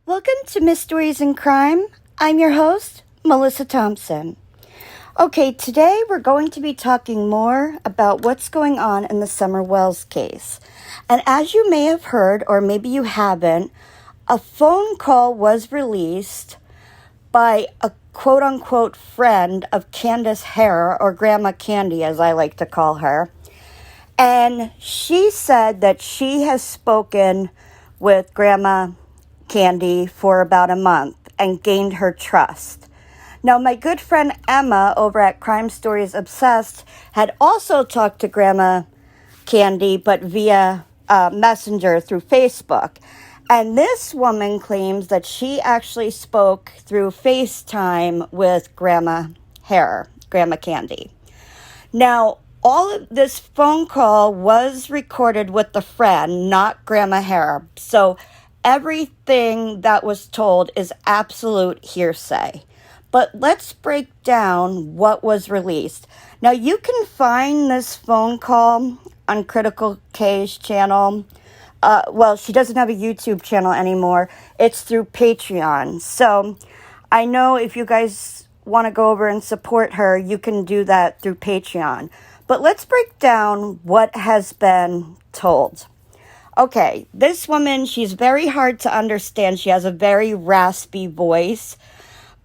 Welcome to Mysteries in Crime. I'm your host, Melissa Thompson. Okay, today we're going to be talking more about what's going on in the Summer Wells case. And as you may have heard, or maybe you haven't, a phone call was released by a quote-unquote friend of Candace Harer, or Grandma Candy as I like to call her. And she said that she has spoken with Grandma Candy for about a month and gained her trust. Now, my good friend Emma over at Crime Stories Obsessed had also talked to Grandma Candy, but via Messenger through Facebook. And this woman claims that she actually spoke through FaceTime with Grandma Harer, Grandma Candy. Now, all of this phone call was recorded with the friend, not Grandma Harer. So everything that was told is absolute hearsay. But let's break down what was released. Now, you can find this phone call on Critical K's channel. Well, she doesn't have a YouTube channel anymore. It's through Patreon. So I know if you guys want to go over and support her, you can do that through Patreon. But let's break down what has been told. Okay, this woman, she's very hard to understand. She has a very raspy voice.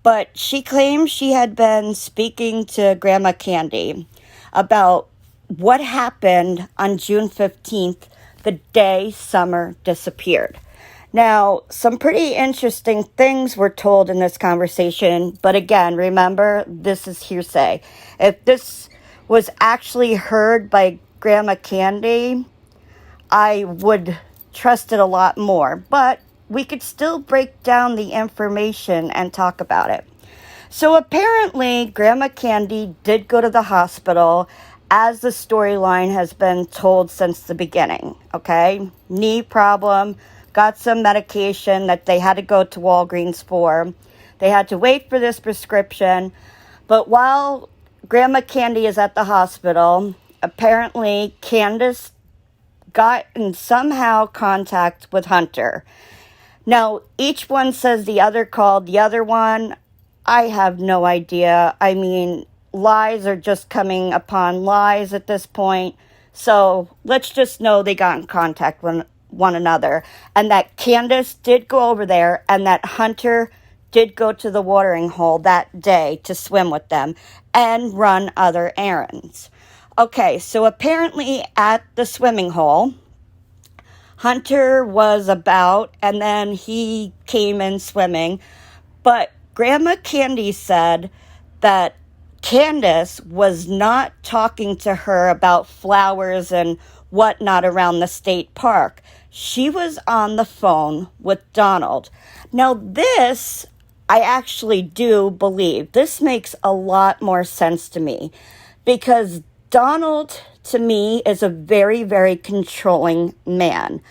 But she claims she had been speaking to Grandma Candy about what happened on June 15th, the day Summer disappeared. Now, some pretty interesting things were told in this conversation, but again, remember, this is hearsay. If this was actually heard by Grandma Candy, I would trust it a lot more, but we could still break down the information and talk about it. So apparently, Grandma Candy did go to the hospital, as the storyline has been told since the beginning, okay? Knee problem, got some medication that they had to go to Walgreens for. They had to wait for this prescription. But while Grandma Candy is at the hospital, apparently Candace got in somehow contact with Hunter. Now, each one says the other called the other one. I have no idea. I mean, lies are just coming upon lies at this point. So let's just know they got in contact with one another. And that Candace did go over there and that Hunter did go to the watering hole that day to swim with them and run other errands. Okay, so apparently at the swimming hole, Hunter was about, and then he came in swimming. But Grandma Candy said that Candace was not talking to her about flowers and whatnot around the state park. She was on the phone with Donald. Now, this, I actually do believe. This makes a lot more sense to me because Donald, to me, is a very, very controlling man.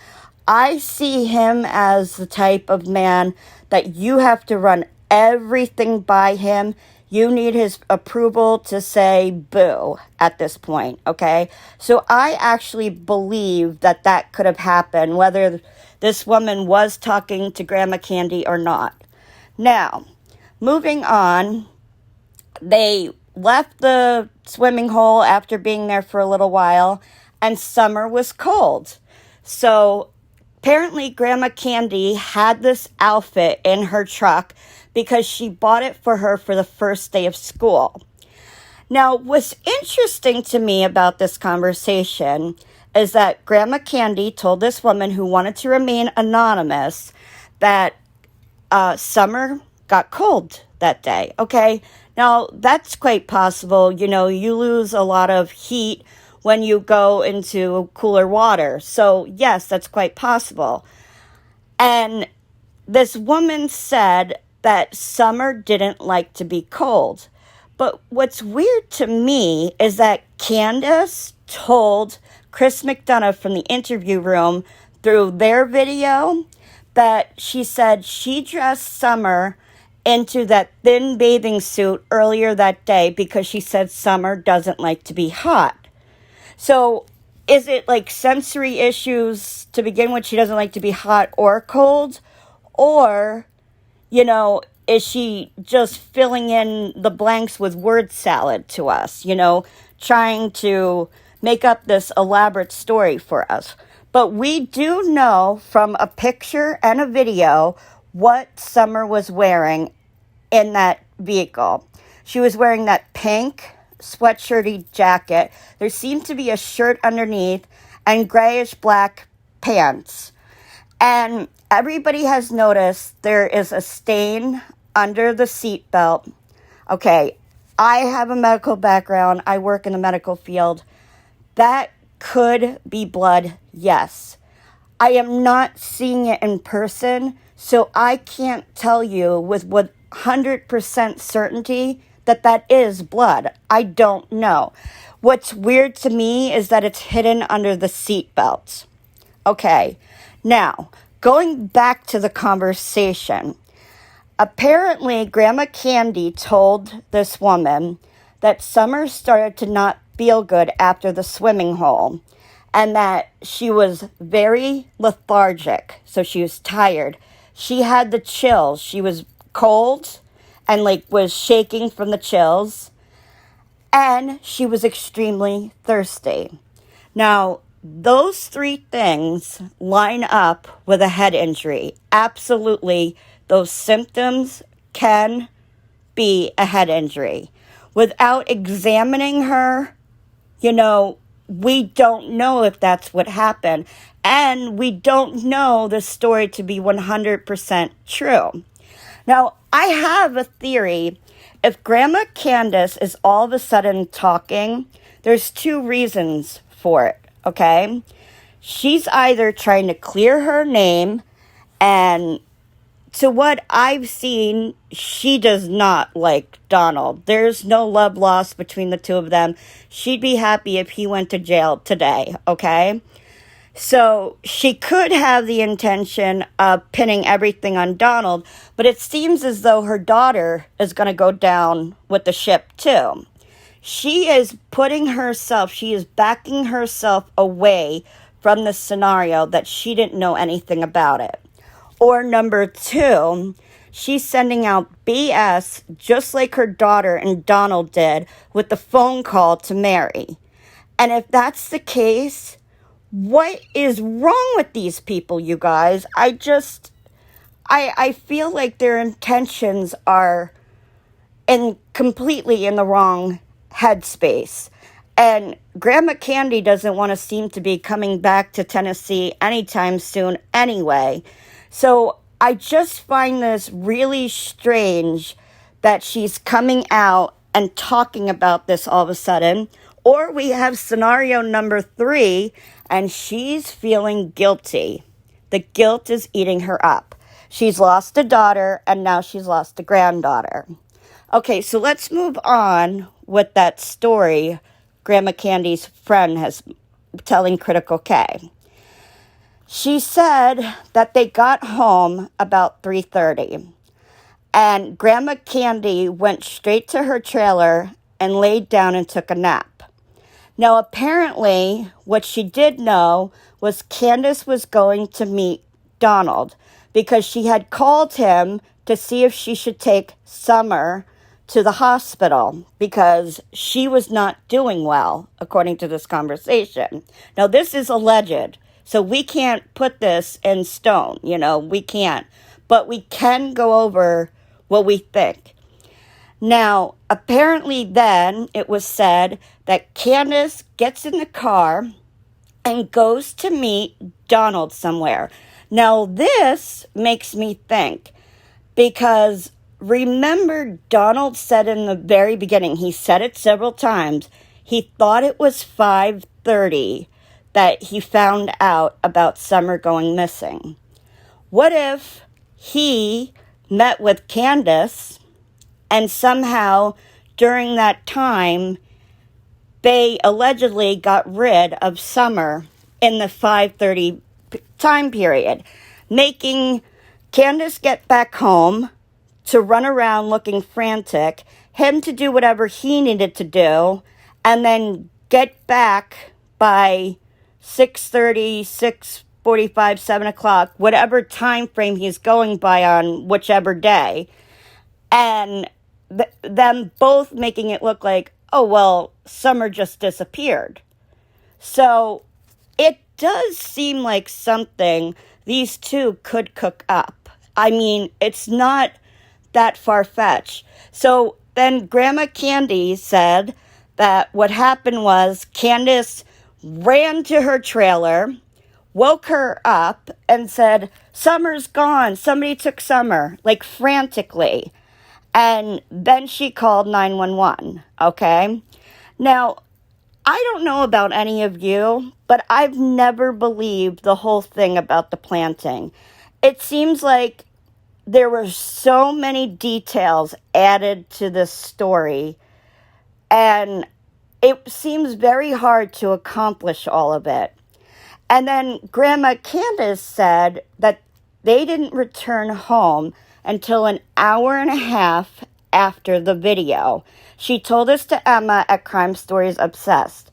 I see him as the type of man that you have to run everything by him. You need his approval to say boo at this point, okay? So I actually believe that that could have happened, whether this woman was talking to Grandma Candy or not. Now, moving on, they left the swimming hole after being there for a little while, and summer was cold. So apparently Grandma Candy had this outfit in her truck because she bought it for her for the first day of school. Now, what's interesting to me about this conversation is that Grandma Candy told this woman who wanted to remain anonymous that summer got cold that day, okay? Now, that's quite possible. You know, you lose a lot of heat when you go into cooler water. So, yes, that's quite possible. And this woman said that summer didn't like to be cold. But what's weird to me is that Candace told Chris McDonough from the interview room through their video that she said she dressed Summer into that thin bathing suit earlier that day because she said Summer doesn't like to be hot. So is it like sensory issues to begin with? She doesn't like to be hot or cold? Or, is she just filling in the blanks with word salad to us, trying to make up this elaborate story for us? But we do know from a picture and a video what Summer was wearing in that vehicle. She was wearing that pink sweatshirty jacket. There seemed to be a shirt underneath and grayish black pants. And everybody has noticed there is a stain under the seat belt. Okay, I have a medical background. I work in the medical field. That could be blood, yes. I am not seeing it in person, so I can't tell you with 100% certainty that is blood. I don't know. What's weird to me is that it's hidden under the seat belts. Okay, now, going back to the conversation. Apparently, Grandma Candy told this woman that Summer started to not feel good after the swimming hole and that she was very lethargic, so she was tired. She had the chills. She was cold and was shaking from the chills, and she was extremely thirsty. Now, those three things line up with a head injury. Absolutely, those symptoms can be a head injury. Without examining her, we don't know if that's what happened. And we don't know the story to be 100% true. Now, I have a theory. If Grandma Candace is all of a sudden talking, there's two reasons for it, okay? She's either trying to clear her name, and to what I've seen, she does not like Donald. There's no love lost between the two of them. She'd be happy if he went to jail today, okay? So she could have the intention of pinning everything on Donald, but it seems as though her daughter is going to go down with the ship too. She is backing herself away from the scenario that she didn't know anything about it. Or number two, she's sending out BS just like her daughter and Donald did with the phone call to Mary. And if that's the case, what is wrong with these people, you guys? I feel like their intentions are completely in the wrong headspace. And Grandma Candy doesn't want to seem to be coming back to Tennessee anytime soon anyway. So I just find this really strange that she's coming out and talking about this all of a sudden. Or we have scenario number 3, and she's feeling guilty. The guilt is eating her up. She's lost a daughter, and now she's lost a granddaughter. Okay, so let's move on with that story Grandma Candy's friend has telling Critical K. She said that they got home about 3:30, and Grandma Candy went straight to her trailer and laid down and took a nap. Now, apparently, what she did know was Candace was going to meet Donald because she had called him to see if she should take Summer to the hospital because she was not doing well, according to this conversation. Now, this is alleged, so we can't put this in stone, we can't. But we can go over what we think. Now, apparently then it was said that Candace gets in the car and goes to meet Donald somewhere. Now, this makes me think because remember Donald said in the very beginning, he said it several times, he thought it was 5:30 that he found out about Summer going missing. What if he met with Candace and somehow during that time they allegedly got rid of Summer in the 5:30 time period, making Candace get back home to run around looking frantic, him to do whatever he needed to do, and then get back by 6:30, 6:45, 7 o'clock, whatever time frame he's going by on whichever day. And them both making it look like, oh, well, Summer just disappeared. So it does seem like something these two could cook up. I mean, it's not that far-fetched. So then Grandma Candy said that what happened was Candace ran to her trailer, woke her up, and said, Summer's gone. Somebody took Summer, like frantically. And then she called 911, okay? Now, I don't know about any of you, but I've never believed the whole thing about the planting. It seems like there were so many details added to this story, and it seems very hard to accomplish all of it. And then Grandma Candace said that they didn't return home until an hour and a half after the video. She told this to Emma at Crime Stories Obsessed.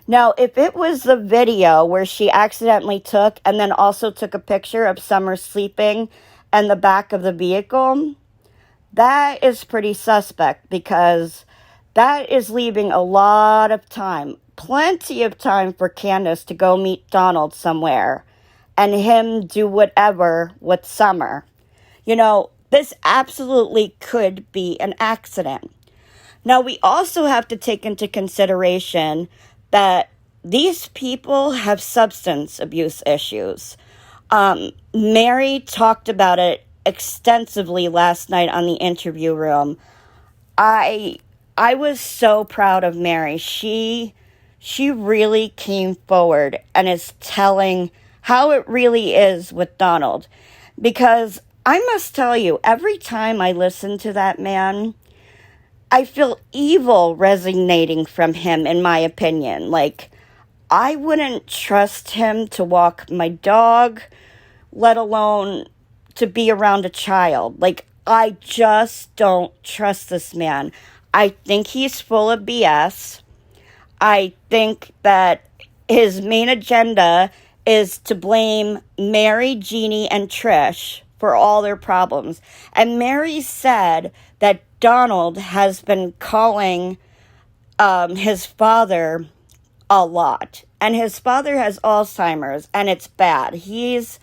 Now, if it was the video where she accidentally took and then also took a picture of Summer sleeping in the back of the vehicle, that is pretty suspect because that is leaving a lot of time, plenty of time for Candace to go meet Donald somewhere and him do whatever with Summer. You know, this absolutely could be an accident. Now, we also have to take into consideration that these people have substance abuse issues. Mary talked about it extensively last night on the interview room. I was so proud of Mary. She really came forward and is telling how it really is with Donald. Because I must tell you, every time I listen to that man, I feel evil resonating from him, in my opinion. Like, I wouldn't trust him to walk my dog, let alone to be around a child. Like, I just don't trust this man. I think he's full of BS. I think that his main agenda is to blame Mary, Jeannie, and Trish for all their problems. And Mary said that Donald has been calling his father a lot. And his father has Alzheimer's, and it's bad. He's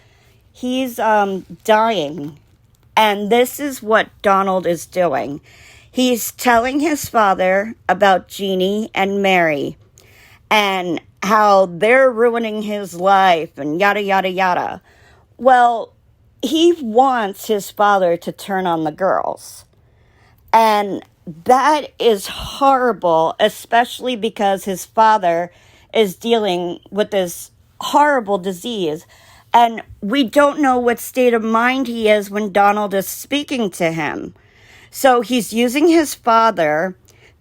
dying. And this is what Donald is doing. He's telling his father about Jeannie and Mary and how they're ruining his life and yada, yada, yada. Well, he wants his father to turn on the girls. And that is horrible, especially because his father is dealing with this horrible disease. And we don't know what state of mind he is when Donald is speaking to him. So he's using his father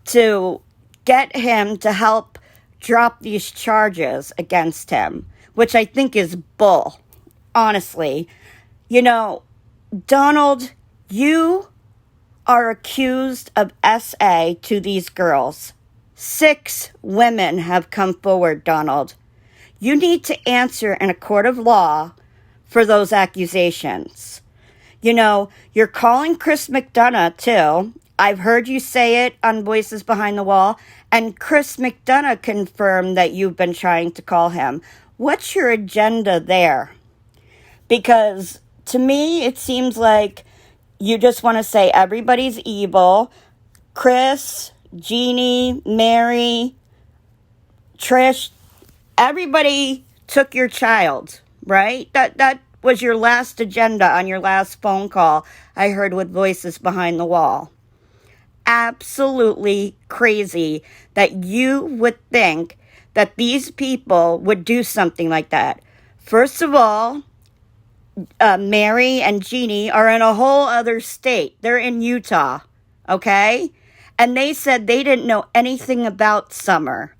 to get him to help drop these charges against him, which I think is bull, honestly. You know, Donald, you are accused of SA to these girls. 6 women have come forward, Donald. You need to answer in a court of law for those accusations. You know, you're calling Chris McDonough, too. I've heard you say it on Voices Behind the Wall, and Chris McDonough confirmed that you've been trying to call him. What's your agenda there? Because to me, it seems like you just want to say everybody's evil. Chris, Jeannie, Mary, Trish, everybody took your child, right? That was your last agenda on your last phone call I heard with Voices Behind the Wall. Absolutely crazy that you would think that these people would do something like that. First of all, Mary and Jeannie are in a whole other state. They're in Utah, okay? And they said they didn't know anything about Summer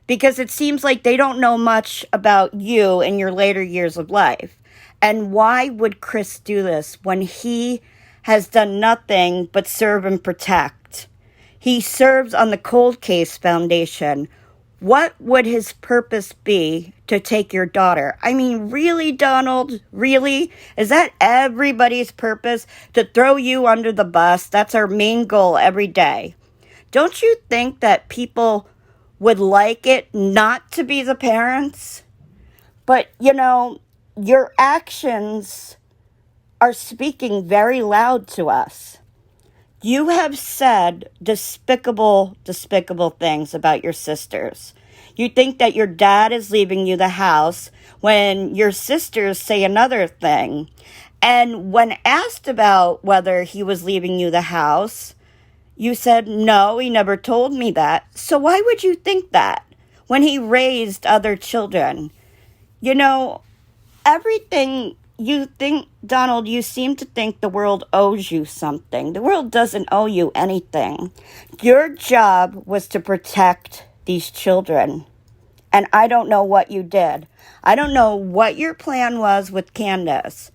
because it seems like they don't know much about you in your later years of life. And why would Chris do this when he has done nothing but serve and protect? He serves on the Cold Case Foundation. What would his purpose be to take your daughter. I mean, really, Donald? Really? Is that everybody's purpose? To throw you under the bus? That's our main goal every day. Don't you think that people would like it not to be the parents? But, your actions are speaking very loud to us. You have said despicable things about your sisters. You think that your dad is leaving you the house when your sisters say another thing. And when asked about whether he was leaving you the house, you said, no, he never told me that. So why would you think that when he raised other children? Everything you think, Donald, you seem to think the world owes you something. The world doesn't owe you anything. Your job was to protect these children. And I don't know what you did. I don't know what your plan was with Candace.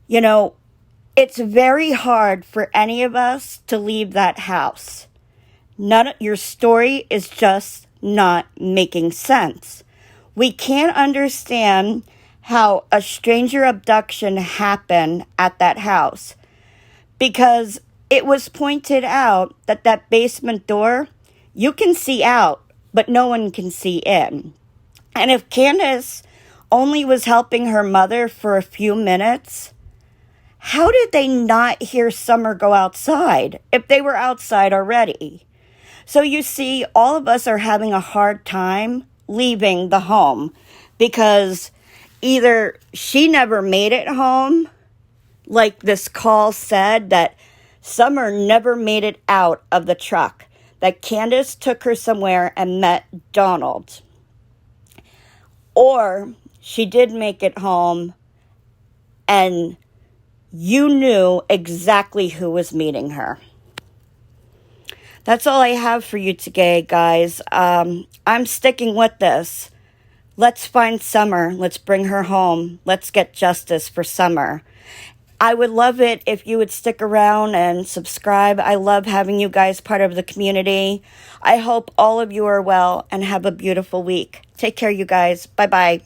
It's very hard for any of us to leave that house. Your story is just not making sense. We can't understand how a stranger abduction happened at that house because it was pointed out that basement door, you can see out, but no one can see in. And if Candace only was helping her mother for a few minutes, how did they not hear Summer go outside if they were outside already? So you see, all of us are having a hard time leaving the home because either she never made it home, like this call said, that Summer never made it out of the truck, that Candace took her somewhere and met Donald. Or she did make it home and you knew exactly who was meeting her. That's all I have for you today, guys. I'm sticking with this. Let's find Summer. Let's bring her home. Let's get justice for Summer. I would love it if you would stick around and subscribe. I love having you guys part of the community. I hope all of you are well and have a beautiful week. Take care, you guys. Bye-bye.